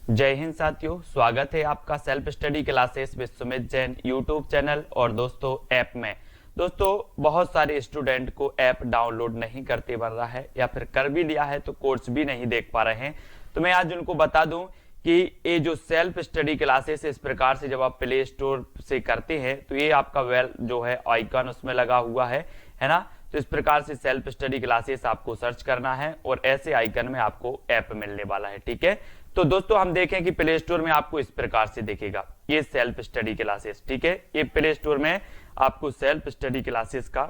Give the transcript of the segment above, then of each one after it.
जय हिंद साथियों, स्वागत है आपका self study classes with Sumit Jain YouTube channel और दोस्तों ऐप में। दोस्तों बहुत सारे स्टूडेंट को ऐप डाउनलोड नहीं करते बन रहा है या फिर कर भी लिया है तो कोर्स भी नहीं देख पा रहे हैं। तो मैं आज उनको बता दूं कि ये जो सेल्फ स्टडी क्लासेस इस प्रकार से जब आप प्ले स्टोर से करते हैं तो ये आपका वेल जो है आइकन उसमें लगा हुआ है ना। तो इस प्रकार से सेल्फ स्टडी क्लासेस आपको सर्च करना है और ऐसे आइकन में आपको ऐप मिलने वाला है। ठीक है, तो दोस्तों हम देखें कि प्ले स्टोर में आपको इस प्रकार से दिखेगा ये सेल्फ स्टडी क्लासेस। ठीक है, ये प्ले स्टोर में आपको सेल्फ स्टडी क्लासेस का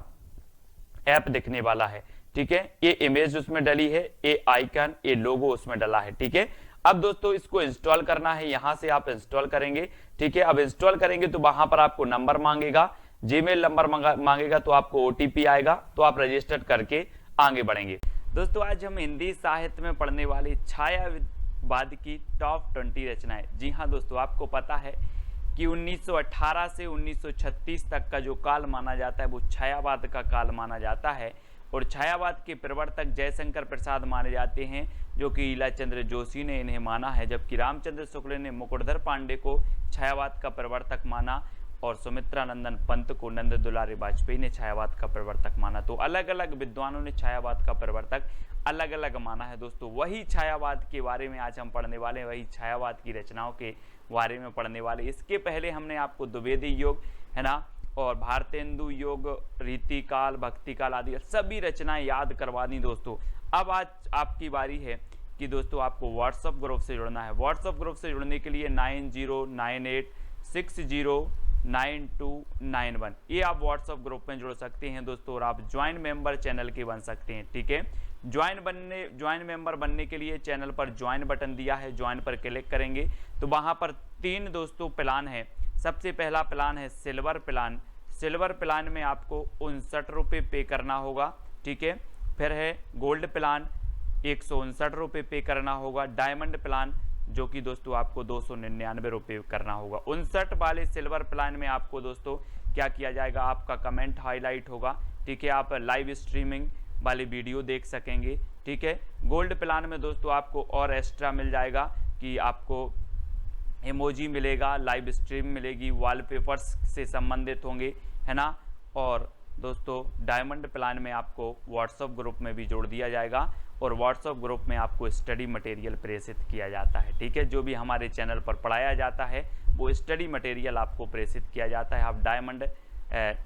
ऐप दिखने वाला है। ठीक है, ये इमेज उसमें डली है, ये आइकन, ये लोगो उसमें डला है। ठीक है, अब दोस्तों इसको इंस्टॉल करना है, यहां से आप इंस्टॉल करेंगे। ठीक है, अब इंस्टॉल करेंगे तो वहां पर आपको नंबर मांगेगा, जीमेल नंबर मांगेगा, तो आपको ओटीपी आएगा, तो आप रजिस्टर करके आगे बढ़ेंगे। दोस्तों आज हम हिंदी साहित्य में पढ़ने वाले छायावाद की टॉप 20 रचनाएं। जी हाँ दोस्तों, आपको पता है कि 1918 से 1936 तक का जो काल माना जाता है वो छायावाद का काल माना जाता है और छायावाद के प्रवर्तक जयशंकर प्रसाद माने जाते हैं, जो कि ईलाचंद्र जोशी ने इन्हें माना है, जबकि रामचंद्र शुक्ल ने मुकुटधर पांडे को छायावाद का प्रवर्तक माना और सुमित्रा नंदन पंत को नंद दुलारी वाजपेयी ने छायावाद का प्रवर्तक माना। तो अलग अलग विद्वानों ने छायावाद का प्रवर्तक अलग अलग माना है। दोस्तों वही छायावाद के बारे में आज हम पढ़ने वाले हैं, वही छायावाद की रचनाओं के बारे में पढ़ने वाले। इसके पहले हमने आपको द्विवेदी योग है ना और भारतेंदु योग, रीतिकाल, भक्तिकाल आदि सभी रचनाएं याद करवा दी। दोस्तों अब आज आपकी बारी है कि दोस्तों आपको व्हाट्सएप ग्रुप से जुड़ना है। व्हाट्सएप ग्रुप से जुड़ने के लिए 9098609291 ये आप व्हाट्सएप ग्रुप में जुड़ सकते हैं दोस्तों, और आप ज्वाइन मेंबर चैनल के बन सकते हैं। ठीक है, ज्वाइन मेंबर बनने के लिए चैनल पर ज्वाइन बटन दिया है, ज्वाइन पर क्लिक करेंगे तो वहां पर 3 दोस्तों प्लान है। सबसे पहला प्लान है सिल्वर प्लान। सिल्वर प्लान में आपको 59 रुपये पे करना होगा। ठीक है, फिर है गोल्ड प्लान, 159 रुपये पे करना होगा। डायमंड प्लान जो कि दोस्तों आपको 299 रुपये करना होगा। 59 वाले सिल्वर प्लान में आपको दोस्तों क्या किया जाएगा, आपका कमेंट हाईलाइट होगा। ठीक है, आप लाइव स्ट्रीमिंग वाली वीडियो देख सकेंगे। ठीक है, गोल्ड प्लान में दोस्तों आपको और एक्स्ट्रा मिल जाएगा कि आपको इमोजी मिलेगा, लाइव स्ट्रीम मिलेगी, वॉलपेपर्स से संबंधित होंगे है ना। और दोस्तों डायमंड प्लान में आपको व्हाट्सएप ग्रुप में भी जोड़ दिया जाएगा और व्हाट्सएप ग्रुप में आपको स्टडी मटेरियल प्रेषित किया जाता है। ठीक है, जो भी हमारे चैनल पर पढ़ाया जाता है वो स्टडी मटेरियल आपको प्रेषित किया जाता है। आप डायमंड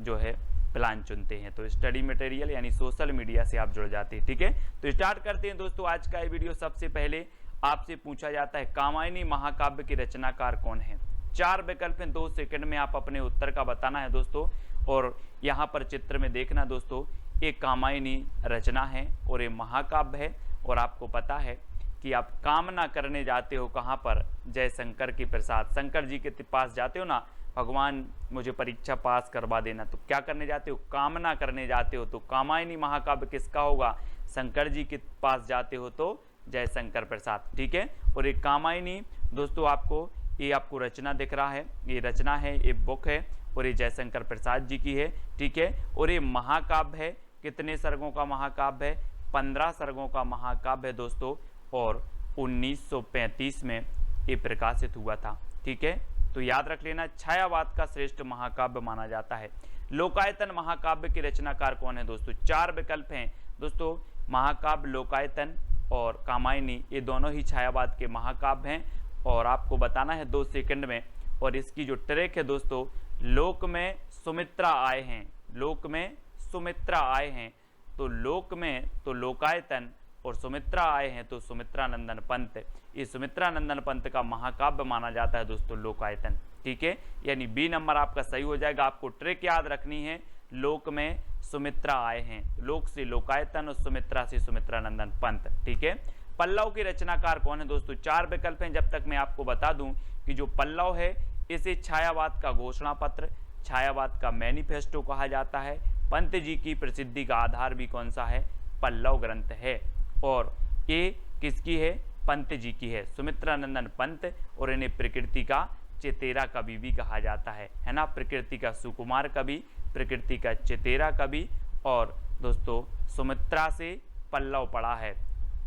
जो है प्लान चुनते हैं तो स्टडी मटेरियल यानी सोशल मीडिया से आप जुड़ जाते हैं। ठीक है, तो स्टार्ट करते हैं दोस्तों आज का ये वीडियो। सबसे पहले आपसे पूछा जाता है कामायनी महाकाव्य के रचनाकार कौन है। 4 विकल्प हैं, 2 सेकंड में आप अपने उत्तर का बताना है दोस्तों। और यहाँ पर चित्र में देखना दोस्तों, एक कामायनी रचना है और ये महाकाव्य है। और आपको पता है कि आप कामना करने जाते हो कहाँ पर, जयशंकर के प्रसाद, शंकर जी के पास जाते हो ना, भगवान मुझे परीक्षा पास करवा देना, तो क्या करने जाते हो, कामना करने जाते हो। तो कामायनी महाकाव्य किसका होगा, शंकर जी के पास जाते हो तो जयशंकर प्रसाद। ठीक है, और एक कामायनी दोस्तों आपको ये आपको रचना दिख रहा है, ये रचना है, ये बुक है और ये जयशंकर प्रसाद जी की है। ठीक है, और ये महाकाव्य है, कितने सर्गों का महाकाव्य है, 15 सर्गों का महाकाव्य है दोस्तों, और 1935 में ये प्रकाशित हुआ था। ठीक है, तो याद रख लेना, छायावाद का श्रेष्ठ महाकाव्य माना जाता है। लोकायतन महाकाव्य के रचनाकार कौन है दोस्तों। 4 विकल्प हैं दोस्तों, महाकाव्य, लोकायतन और कामायनी, ये दोनों ही छायावाद के महाकाव्य हैं और आपको बताना है 2 सेकंड में। और इसकी जो ट्रैक है दोस्तों, लोक में सुमित्रा आए हैं, लोक में सुमित्रा आए हैं, तो लोक में तो लोकायतन और सुमित्रा आए हैं तो सुमित्रा नंदन पंत। ये सुमित्रा नंदन पंत का महाकाव्य माना जाता है दोस्तों लोकायतन। ठीक है, यानी बी नंबर आपका सही हो जाएगा। आपको ट्रिक याद रखनी है, लोक में सुमित्रा आए हैं, लोक से लोकायतन और सुमित्रा से सुमित्रा नंदन पंत। ठीक है, पल्लव के रचनाकार कौन है दोस्तों। 4 विकल्प हैं, जब तक मैं आपको बता दूं कि जो पल्लव है इसे छायावाद का घोषणा पत्र, छायावाद का मैनिफेस्टो कहा जाता है। पंत जी की प्रसिद्धि का आधार भी कौन सा है, पल्लव ग्रंथ है। और ये किसकी है, पंत जी की है, सुमित्रा नंदन पंत। और इन्हें प्रकृति का चेतेरा कवि भी कहा जाता है ना, प्रकृति का सुकुमार कवि, प्रकृति का चेतेरा कवि। और दोस्तों सुमित्रा से पल्लव पड़ा है।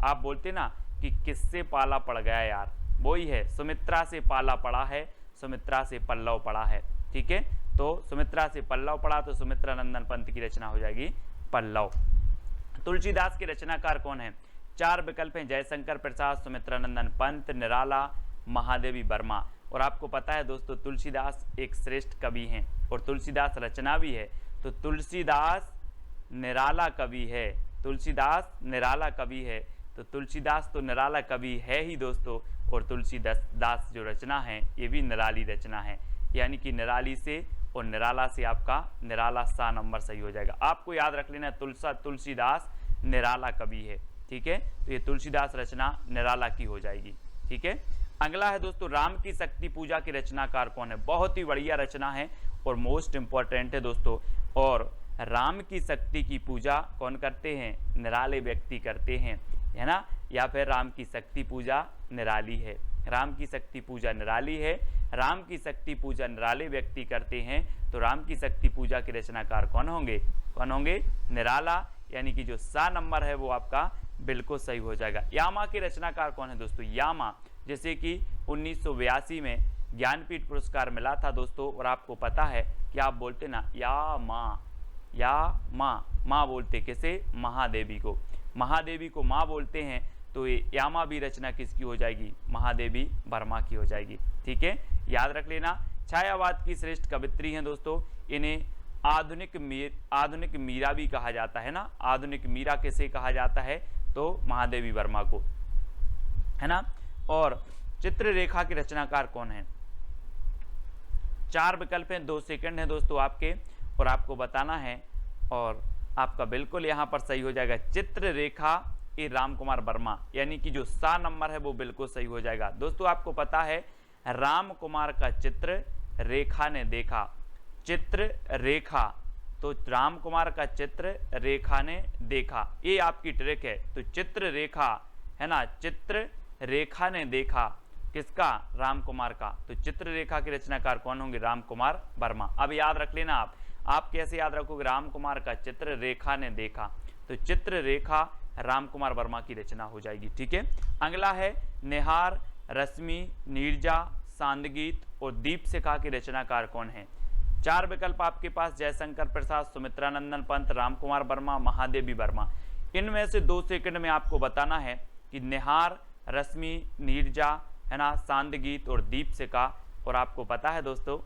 आप बोलते ना कि किससे पाला पड़ गया यार, वही है, सुमित्रा से पाला पड़ा है, सुमित्रा से पल्लव पड़ा है। ठीक है, तो सुमित्रा से पल्लव पड़ा तो सुमित्रा नंदन पंत की रचना हो जाएगी पल्लव। तुलसीदास के रचनाकार कौन है? 4 विकल्प हैं, जयशंकर प्रसाद, सुमित्रा नंदन पंत, निराला, महादेवी वर्मा। और आपको पता है दोस्तों तुलसीदास एक श्रेष्ठ कवि हैं और तुलसीदास रचना भी है, तो तुलसीदास निराला कवि है, तुलसीदास निराला कवि है, तो तुलसीदास तो निराला कवि है ही दोस्तों, और तुलसीदास जो रचना है ये भी निराली रचना है, यानी कि निराली से और निराला से आपका निराला सा नंबर सही हो जाएगा। आपको याद रख लेना तुलसीदास निराला कवि है। ठीक है, तो ये तुलसीदास रचना निराला की हो जाएगी। ठीक है, अगला है दोस्तों राम की शक्ति पूजा के रचनाकार कौन है? बहुत ही बढ़िया रचना है और मोस्ट इंपॉर्टेंट है दोस्तों। और राम की शक्ति की पूजा कौन करते हैं? निराले व्यक्ति करते हैं, है ना, या फिर राम की शक्ति पूजा निराली है। राम की शक्ति पूजा निराली है, राम की शक्ति पूजा निराले व्यक्ति करते हैं, तो राम की शक्ति पूजा के रचनाकार कौन होंगे? कौन होंगे? निराला, यानी कि जो सा नंबर है वो आपका बिल्कुल सही हो जाएगा। यामा के रचनाकार कौन है दोस्तों? यामा, जैसे कि 1982 में ज्ञानपीठ पुरस्कार मिला था दोस्तों, और आपको पता है कि आप बोलते ना या माँ बोलते किसे? महादेवी को, महादेवी को माँ बोलते हैं, तो ये यामा भी रचना किसकी हो जाएगी? महादेवी वर्मा की हो जाएगी। ठीक है, याद रख लेना। छायावाद की श्रेष्ठ कवित्री हैं दोस्तों, इन्हें आधुनिक मीरा भी कहा जाता है ना। आधुनिक मीरा किसे कहा जाता है? तो महादेवी वर्मा को, है ना। और चित्ररेखा के रचनाकार कौन है? 4 विकल्प हैं, 2 सेकंड है दोस्तों आपके, और आपको बताना है, और आपका बिल्कुल यहाँ पर सही हो जाएगा। चित्ररेखा ए राम कुमार वर्मा, यानी कि जो सा नंबर है वो बिल्कुल सही हो जाएगा। दोस्तों आपको पता है राम कुमार का चित्र रेखा ने देखा, चित्र रेखा, तो राम कुमार का चित्र रेखा ने देखा, ये आपकी ट्रिक है। तो चित्र रेखा, है ना, चित्र रेखा ने देखा किसका? राम कुमार का। तो चित्ररेखा के रचनाकार कौन होंगे? राम कुमार वर्मा। अब याद रख लेना आप कैसे याद रखोगे? राम कुमार का चित्र रेखा ने देखा, तो चित्ररेखा राम कुमार वर्मा की रचना हो जाएगी। ठीक है, अगला है निहार, रश्मि, नीरजा, सांदगीत और दीपशिखा के रचनाकार कौन है? 4 विकल्प आपके पास, जयशंकर प्रसाद, सुमित्रा नंदन पंत, राम कुमार वर्मा, महादेवी वर्मा। इनमें से 2 सेकंड में आपको बताना है कि निहार, रश्मि, नीरजा, है ना, सांदगीत और दीपशिखा। और आपको पता है दोस्तों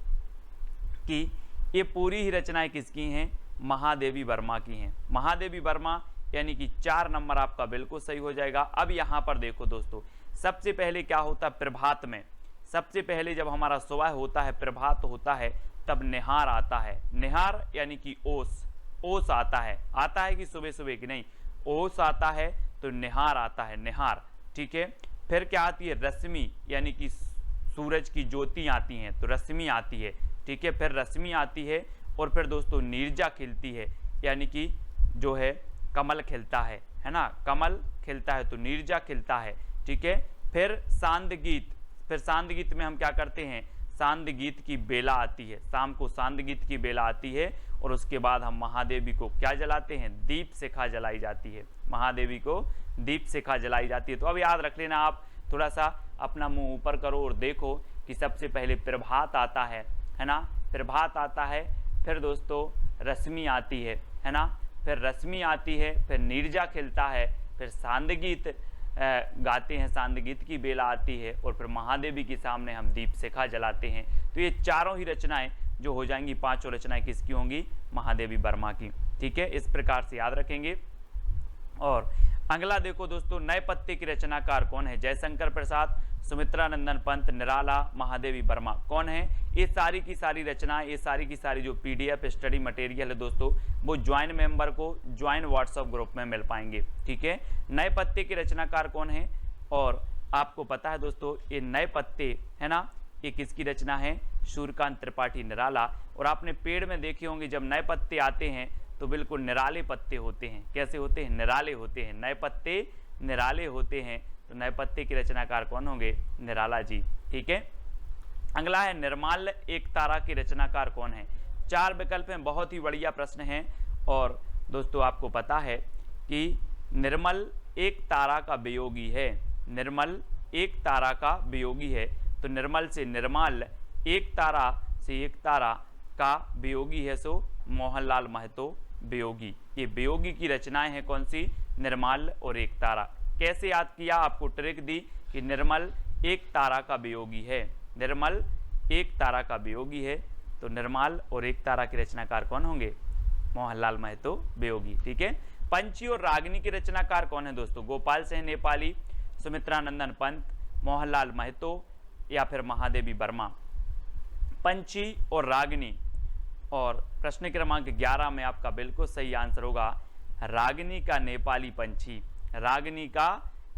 कि ये पूरी ही रचनाएं किसकी हैं? महादेवी वर्मा की हैं। महादेवी वर्मा, यानी कि 4 नंबर आपका बिल्कुल सही हो जाएगा। अब यहाँ पर देखो दोस्तों, सबसे पहले क्या होता है प्रभात में? सबसे पहले जब हमारा सुबह होता है, प्रभात होता है, तब निहार आता है। निहार यानी कि ओस आता है कि सुबह सुबह की नहीं, ओस आता है, तो निहार आता है, निहार। ठीक है, फिर क्या आती है? रश्मि, यानी कि सूरज की ज्योति आती हैं, तो रश्मि आती है। ठीक है, फिर रश्मि आती है, और फिर दोस्तों नीरजा खिलती है, यानी कि जो है कमल खिलता है ना, कमल खिलता है, तो नीरजा खिलता है। ठीक है, फिर सांदगीत, फिर सांदगीत में हम क्या करते हैं? सांदगीत की बेला आती है, शाम को सांदगीत की बेला आती है, और उसके बाद हम महादेवी को क्या जलाते हैं? दीपशिखा जलाई जाती है, महादेवी को दीपशिखा जलाई जाती है। तो अब याद रख लेना, आप थोड़ा सा अपना मुंह ऊपर करो और देखो कि सबसे पहले प्रभात आता है ना, प्रभात आता है, फिर दोस्तों रश्मि आती है ना, फिर रश्मि आती है, फिर नीरजा खिलता है, फिर सांदगीत गाते हैं, सांदगीत की बेला आती है, और फिर महादेवी के सामने हम दीपशिखा जलाते हैं। तो ये चारों ही रचनाएं जो हो जाएंगी, 5 रचनाएं किसकी होंगी? महादेवी वर्मा की। ठीक है, इस प्रकार से याद रखेंगे। और अगला देखो दोस्तों, नए पत्ते की रचनाकार कौन है? जयशंकर प्रसाद, सुमित्रा नंदन पंत, निराला, महादेवी वर्मा। कौन है? ये सारी की सारी रचनाएं, ये सारी की सारी जो PDF स्टडी मटेरियल है दोस्तों, वो ज्वाइन मेंबर को ज्वाइन व्हाट्सएप ग्रुप में मिल पाएंगे। ठीक है, नए पत्ते के रचनाकार कौन है? और आपको पता है दोस्तों ये नए पत्ते, है ना, ये किसकी रचना है? सूर्यकांत त्रिपाठी, निराला। और आपने पेड़ में देखे होंगे जब नए पत्ते आते हैं तो बिल्कुल निराले पत्ते होते हैं। कैसे होते हैं? निराले होते हैं, नए पत्ते निराले होते हैं। तो नए पत्ते के रचनाकार कौन होंगे? निराला जी। ठीक है, अगला है निर्माल्य एक तारा के रचनाकार कौन है? 4 विकल्प हैं, बहुत ही बढ़िया प्रश्न है। और दोस्तों आपको पता है कि निर्मल एक तारा का वियोगी है, निर्मल एक तारा का वियोगी है, तो निर्मल से निर्माल, एक तारा से एक तारा का वियोगी है, सो मोहनलाल महतो वियोगी। ये वियोगी की रचनाएं हैं कौन सी? निर्मल और एक तारा। कैसे याद किया? आपको ट्रिक दी कि निर्मल एक तारा का वियोगी है, निर्मल एक तारा का वियोगी है, तो निर्मल और एक तारा के रचनाकार कौन होंगे? मोहनलाल महतो वियोगी। ठीक है। पंछी और रागिनी के रचनाकार कौन है दोस्तों? गोपाल सिंह नेपाली, सुमित्रानंदन पंत, मोहनलाल महतो या फिर महादेवी वर्मा। पंछी और रागिनी, और प्रश्न क्रमांक 11 में आपका बिल्कुल सही आंसर होगा रागिनी का नेपाली पंछी, रागिनी का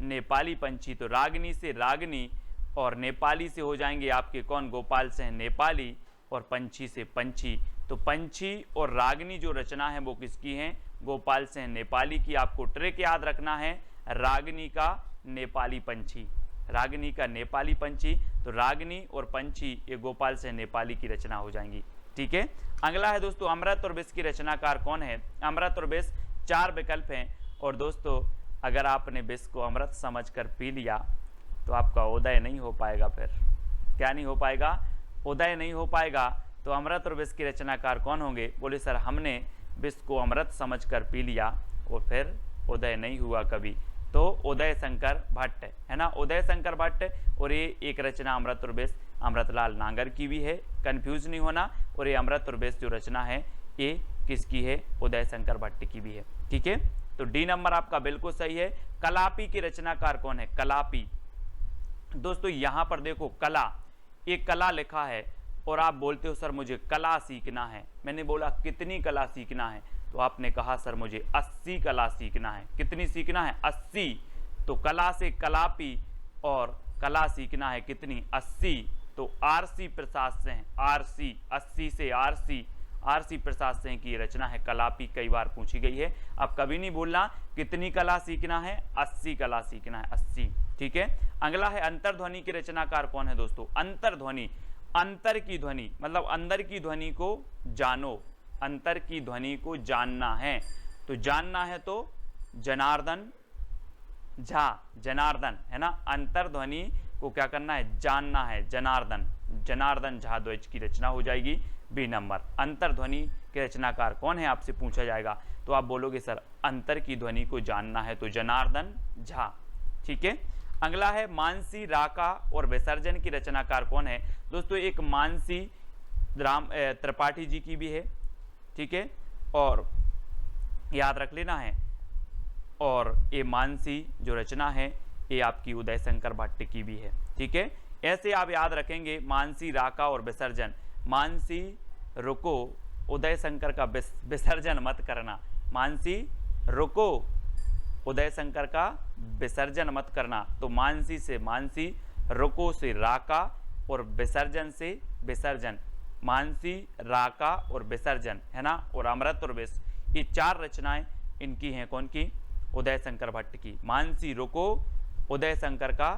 नेपाली पंछी। तो रागिनी से रागिनी और नेपाली से हो जाएंगे आपके कौन? गोपाल सिंह नेपाली, और पंछी से पंछी। तो पंछी और रागिनी जो रचना है वो किसकी है? गोपाल सिंह नेपाली की। आपको ट्रिक याद रखना है, रागिनी का नेपाली पंछी, रागिनी का नेपाली पंछी। तो रागिनी और पंछी ये गोपाल सिंह नेपाली की रचना हो जाएंगी। ठीक है। अगला है दोस्तों अमृत और विष की रचनाकार कौन है? अमृत और विष 4 विकल्प हैं, और दोस्तों अगर आपने विष को अमृत समझकर पी लिया तो आपका उदय नहीं हो पाएगा। फिर क्या नहीं हो पाएगा? उदय नहीं हो पाएगा। तो अमृत और विष की रचनाकार कौन होंगे? बोले सर हमने विष को अमृत समझकर पी लिया और फिर उदय नहीं हुआ कभी। तो उदय शंकर भट्ट है ना, उदय शंकर भट्ट। और ये एक रचना अमृत और विष अमृतलाल नागर की भी है, कंफ्यूज नहीं होना। और ये अमृत और विष जो रचना है ये किसकी है? उदय शंकर भट्ट की भी है। ठीक है। तो डी नंबर आपका बिल्कुल सही है। कलापी की रचनाकार कौन है? कलापी। दोस्तों यहां पर देखो कला, एक कला लिखा है और आप बोलते हो सर मुझे कला सीखना है। मैंने बोला कितनी कला सीखना है? तो आपने कहा सर मुझे 80 कला सीखना है। कितनी सीखना है? 80। तो कला से कलापी और कला सीखना है कितनी? 80। तो आरसी प्रसाद सिंह, आरसी 80 से आरसी प्रसाद सिंह की रचना है कलापी। कई बार पूछी गई है। अब कभी नहीं बोलना कितनी कला सीखना है, 80 कला सीखना है, 80। ठीक है। अगला है अंतर्ध्वनि की रचनाकार कौन है दोस्तों? अंतर्ध्वनि, अंतर की ध्वनि मतलब अंदर की ध्वनि को जानो, अंतर की ध्वनि को जानना है। तो जानना है तो जनार्दन झा, जनार्दन है ना। अंतर्ध्वनि को क्या करना है? जानना है, जनार्दन, जनार्दन झा द्वैज की रचना हो जाएगी बी नंबर। अंतर्ध्वनि के रचनाकार कौन है आपसे पूछा जाएगा तो आप बोलोगे सर अंतर की ध्वनि को जानना है तो जनार्दन झा। ठीक है। अगला है मानसी, राका और विसर्जन की रचनाकार कौन है? दोस्तों एक मानसी राम त्रिपाठी जी की भी है। ठीक है। और याद रख लेना है, और ये मानसी जो रचना है ये आपकी उदय शंकर भट्ट की भी है। ठीक है। ऐसे आप याद रखेंगे मानसी, राका और विसर्जन। मानसी रुको, उदय शंकर का विसर्जन मत करना। मानसी रुको, उदय शंकर का विसर्जन मत करना। तो मानसी से मानसी, रुको से राका और विसर्जन से विसर्जन। मानसी, राका और विसर्जन है ना। और अमृत और विष ये 4 रचनाएं इनकी हैं कौन की? उदय शंकर भट्ट की। मानसी रुको, उदय शंकर का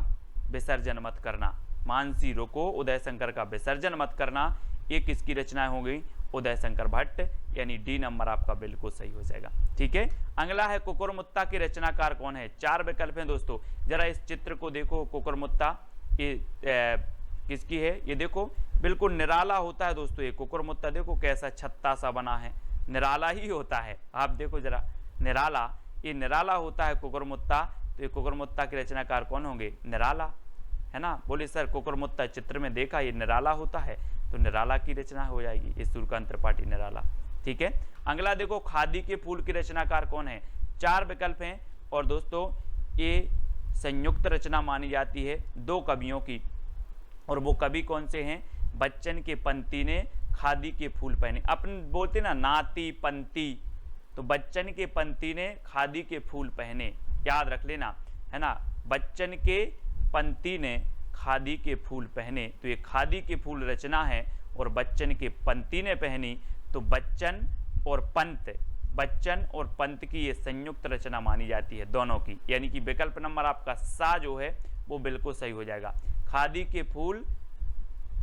विसर्जन मत करना। मानसी रुको, उदय शंकर का विसर्जन मत करना। ये किसकी रचनाएं हो गई? उदय शंकर भट्ट, यानी डी नंबर आपका बिल्कुल सही हो जाएगा। ठीक है। अगला है कुकुरमुत्ता के रचनाकार कौन है? 4 विकल्प हैं दोस्तों। जरा इस चित्र को देखो, कुकुरमुत्ता ये किसकी है? ये देखो बिल्कुल निराला होता है दोस्तों। ये कुकुरमुत्ता देखो कैसा छत्ता सा बना है, निराला ही होता है। आप देखो जरा निराला, ये निराला होता है कुकुरमुत्ता। तो ये कुकुरमुत्ता के रचनाकार कौन होंगे? निराला है ना। बोले सर कुकुरमुत्ता चित्र में देखा ये निराला होता है, तो निराला की रचना हो जाएगी, ये सूर्यकांत त्रिपाठी निराला। ठीक है। अगला देखो खादी के फूल की रचनाकार कौन है? 4 विकल्प हैं, और दोस्तों ये संयुक्त रचना मानी जाती है 2 कवियों की। और वो कवि कौन से हैं? बच्चन के पंती ने खादी के फूल पहने। अपन बोलते ना नाती पंती, तो बच्चन के पंती ने खादी के फूल पहने, याद रख लेना है ना। बच्चन के पंती ने खादी के फूल पहने, तो ये खादी के फूल रचना है। और बच्चन के पंती ने पहनी, तो बच्चन और पंत, बच्चन और पंत की ये संयुक्त रचना मानी जाती है दोनों की। यानी कि विकल्प नंबर आपका सा जो है वो बिल्कुल सही हो जाएगा। खादी के फूल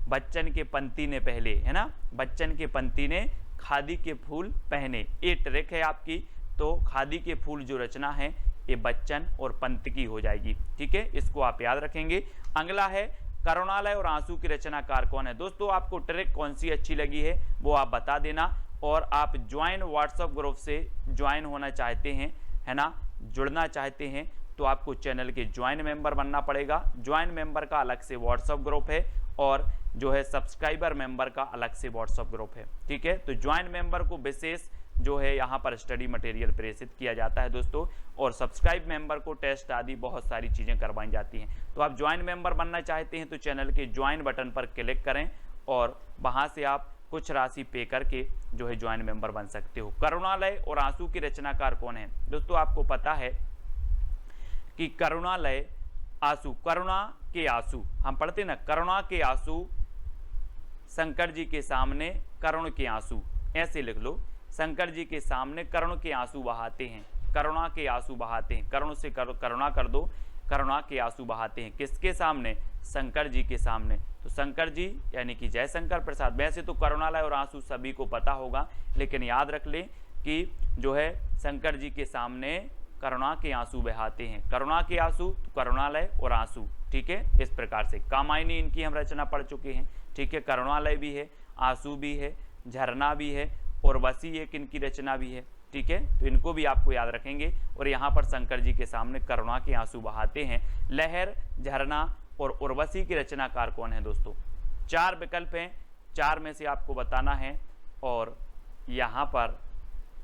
बच्चन के पंती ने पहले है ना, बच्चन के पंती ने खादी के फूल पहने। ये ट्रिक है आपकी। तो खादी के फूल जो रचना है ये बच्चन और पंत की हो जाएगी। ठीक है, इसको आप याद रखेंगे। अगला है करुणालय और आंसू की रचनाकार कौन है। दोस्तों आपको ट्रिक कौन सी अच्छी लगी है वो आप बता देना, और आप ज्वाइन व्हाट्सएप ग्रुप से ज्वाइन होना चाहते हैं, है ना, जुड़ना चाहते हैं, तो आपको चैनल के ज्वाइन मेंबर बनना पड़ेगा। ज्वाइन मेंबर का अलग से व्हाट्सएप ग्रुप है और जो है सब्सक्राइबर मेंबर का अलग से व्हाट्सएप ग्रुप है। ठीक है, तो ज्वाइन मेंबर को विशेष जो है यहाँ पर स्टडी मटेरियल प्रेषित किया जाता है दोस्तों, और सब्सक्राइब मेंबर को टेस्ट आदि बहुत सारी चीज़ें करवाई जाती हैं। तो आप ज्वाइन मेंबर बनना चाहते हैं तो चैनल के ज्वाइन बटन पर क्लिक करें और वहाँ से आप कुछ राशि पे करके जो है ज्वाइन मेंबर बन सकते हो। करुणालय और आंसू की रचनाकार कौन है। दोस्तों आपको पता है कि करुणालय आंसू, करुणा के आंसू हम पढ़ते ना, करुणा के आंसू शंकर जी के सामने करुण के आंसू, ऐसे लिख लो, शंकर जी के सामने करुण के आंसू बहाते हैं, करुणा के आंसू बहाते हैं, करुण से करुणा कर दो, करुणा के आंसू बहाते हैं, किसके सामने, शंकर जी के सामने। तो शंकर जी यानी कि जयशंकर प्रसाद। वैसे तो करुणालय और आंसू सभी को पता होगा, लेकिन याद रख ले कि जो है शंकर जी के सामने करुणा के आंसू बहाते हैं, करुणा के आंसू, तो करुणालय और आंसू। ठीक है, इस प्रकार से कामायनी इनकी हम रचना पढ़ चुके हैं। ठीक है, करुणालय भी है, आंसू भी है, झरना भी है, और वसी एक इनकी रचना भी है। ठीक है, तो इनको भी आपको याद रखेंगे। और यहाँ पर शंकर जी के सामने करुणा के आंसू बहाते हैं। लहर, झरना और उर्वशी की रचनाकार कौन है दोस्तों। 4 विकल्प हैं, 4 में से आपको बताना है, और यहाँ पर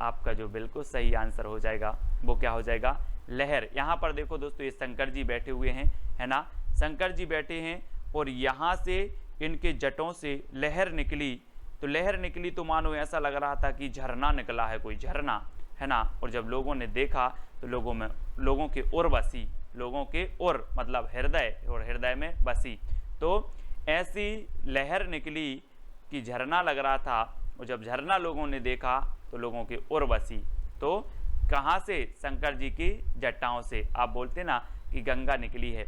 आपका जो बिल्कुल सही आंसर हो जाएगा वो क्या हो जाएगा, लहर। यहाँ पर देखो दोस्तों, ये शंकर जी बैठे हुए हैं, है ना, शंकर जी बैठे हैं और यहाँ से इनके जटों से लहर निकली। तो लहर निकली तो मानो ऐसा लग रहा था कि झरना निकला है, कोई झरना, है ना। और जब लोगों ने देखा तो लोगों के उर बसी, लोगों के उर मतलब हृदय, और हृदय में बसी। तो ऐसी लहर निकली कि झरना लग रहा था, और जब झरना लोगों ने देखा तो लोगों के उर बसी। तो कहाँ से, शंकर जी की जटाओं से। आप बोलते ना कि गंगा निकली है।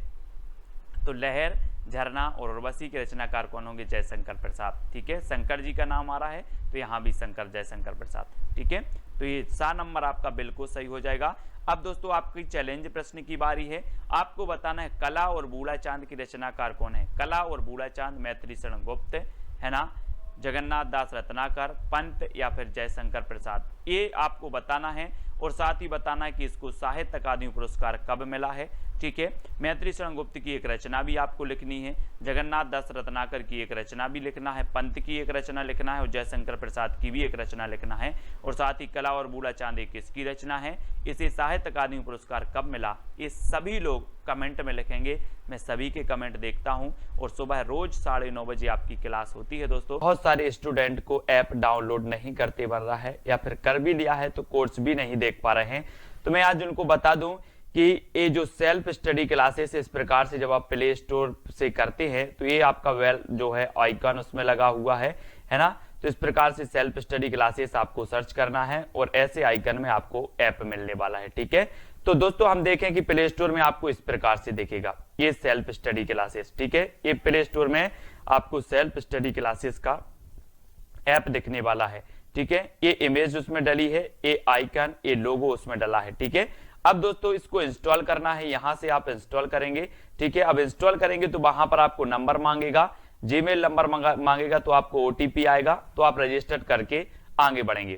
तो लहर, झरना और उर्वशी के रचनाकार कौन होंगे, जयशंकर प्रसाद। ठीक है, शंकर जी का नाम आ रहा है तो यहाँ भी शंकर, जयशंकर प्रसाद। ठीक है, तो ये 7 नंबर आपका बिल्कुल सही हो जाएगा। अब दोस्तों आपकी चैलेंज प्रश्न की बारी है। आपको बताना है कला और बूढ़ा चांद की रचनाकार कौन है। कला और बूढ़ा चांद मैत्री शरण गुप्त, है ना, जगन्नाथ दास रत्नाकर, पंत या फिर जयशंकर प्रसाद, ये आपको बताना है। और साथ ही बताना है कि इसको साहित्य अकादमी पुरस्कार कब मिला है। ठीक है, मैत्री शरण गुप्त की एक रचना भी आपको लिखनी है, जगन्नाथ दास रत्नाकर की एक रचना भी लिखना है, पंत की एक रचना लिखना है, और जयशंकर प्रसाद की भी एक रचना लिखना है। और साथ ही कला और बूढ़ा चांद एक किसकी रचना है, इसे साहित्य अकादमी पुरस्कार कब मिला, ये सभी लोग कमेंट में लिखेंगे। मैं सभी के कमेंट देखता हूं। और सुबह रोज 9:30 बजे आपकी क्लास होती है दोस्तों। बहुत सारे स्टूडेंट को ऐप डाउनलोड नहीं करते बन रहा है, या फिर कर भी लिया है तो कोर्स भी नहीं देख पा रहे हैं। तो मैं आज उनको बता दूं कि ये जो सेल्फ स्टडी क्लासेस इस प्रकार से जब आप प्ले स्टोर से करते हैं तो ये आपका जो है आइकन उसमें लगा हुआ है ना। तो इस प्रकार से सेल्फ स्टडी क्लासेस आपको सर्च करना है और ऐसे आइकन में आपको ऐप मिलने वाला है। ठीक है, तो दोस्तों हम देखें कि प्ले स्टोर में आपको इस प्रकार से दिखेगा ये सेल्फ स्टडी क्लासेस। ठीक है, ये प्ले स्टोर में आपको सेल्फ स्टडी क्लासेस का ऐप दिखने वाला है। ठीक है, ये इमेज उसमें डली है, ये आइकन, ये लोगो उसमें डला है। ठीक है, अब दोस्तों इसको इंस्टॉल करना है, यहां से आप इंस्टॉल करेंगे। ठीक है, अब इंस्टॉल करेंगे तो वहां पर आपको नंबर मांगेगा, जीमेल नंबर मांगेगा, तो आपको ओटीपी आएगा, तो आप रजिस्टर करके आगे बढ़ेंगे।